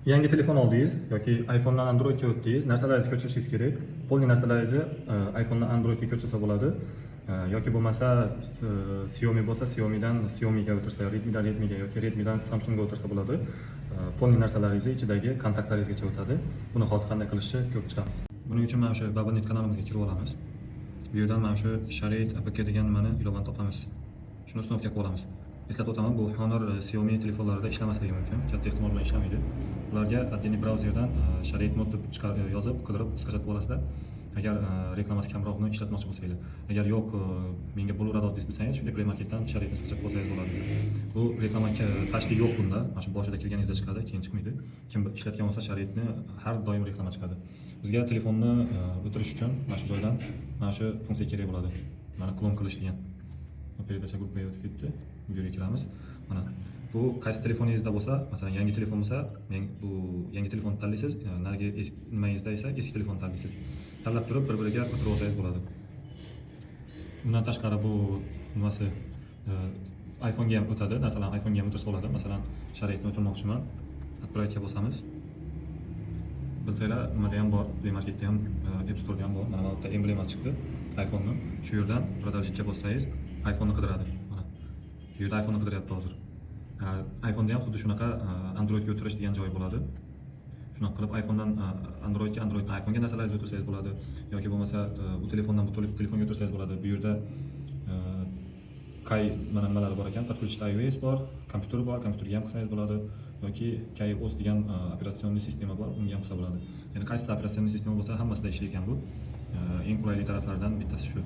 Yangi telefon oldingiz yoki iPhone'dan Androidga o'tdingiz, narsalaringizni ko'chirishingiz kerak. Polni narsalaringizni iPhone'dan Androidga ko'chirsa bo'ladi. Yoki bo'lmasa Xiaomi bo'lsa Xiaomidan Xiaomiga o'tirsa, Redmidan Redmiga yoki Redmidan Samsungga o'tirsa bo'ladi. Polni narsalaringizni ichidagi kontaktlaringizgacha o'tadi. Buni hozir qanday qilishni ko'rib chiqamiz. Buning uchun mana shu Babanet kanalimizga kirib olamiz. Bu yerdan mana shu Sharit APK degan nimani ilovani topamiz. Shuni ustinovka qilib olamiz. Eslatib o'taman, bu Honor Xiaomi telefonlarida ishlamasligi mumkin. Katta ehtimol bilan ishlamaydi. Ularga oddiy brauzerdan Sharit mod deb yozib, qidirib skачать olasizlar. Agar reklamasi kamroqni ishlatmoqchi bo'lsanglar. Agar yo'q, menga bo'laveradi desangiz, shunday Play Marketdan Sharitni skачать olsangiz bo'ladi. Bu reklama tashkil yo'q bunda. Mana shu boshida kelganingizda chiqadi, keyin chiqmaydi. Kim ishlatgan bo'lsa Sharitni har doim reklama chiqadi. Bizga telefonni o'tirish uchun mana shu joydan mana shu funksiya kerak bo'ladi. Mana klon qilish degan. Передача gruppaga o'tib ketdi. Bu yerga kiramiz. Mana bu qaysi telefoningizda bo'lsa, masalan yangi telefon bo'lsa, bu yangi telefonni tanlaysiz, narigi nimangizda esa eski telefonni tanlaysiz. Tanlab turib bir-biriga o'tirib olsangiz bo'ladi. Bundan tashqari bu nimasi iPhone'ga ham o'tadi. Masalan iPhone'ga ham o'tirsa bo'ladi. Masalan Sharitni o'tirmoqchiman. Отправить bo'lsamiz. Bilsanglar, nimada ham bor, Play Marketda ham, App Store'da ham bor. Mana bu yerda emblemasi chiqdi iPhone'ning. Shu yerdan продолжitga bossangiz, iPhone'ni qidiradi. Mana bu yerda iPhone'ni qidiryapti hozir. iPhone'da ham xuddi shunaqa Androidga o'tirish degan joy bo'ladi. Shunaqa qilib iPhone'dan Androiddan iPhone'ga narsalaringizni o'tirsangiz bo'ladi yoki bo'lmasa u telefondan bu telefonga o'tirsangiz bo'ladi. Bu yerda Kay mana nimalar bor ekan, подключить iOS bor, kompyuter bor, kompyuterga ham qilsangiz bo'ladi yoki KaiOS degan operatsion sistema bor, unga ham qilsa bo'ladi. Ya'ni qaysi operatsion sistema bo'lsa, hammasida ishlaydi ekan bu. Eng qulayli taraflardan bittasi shu.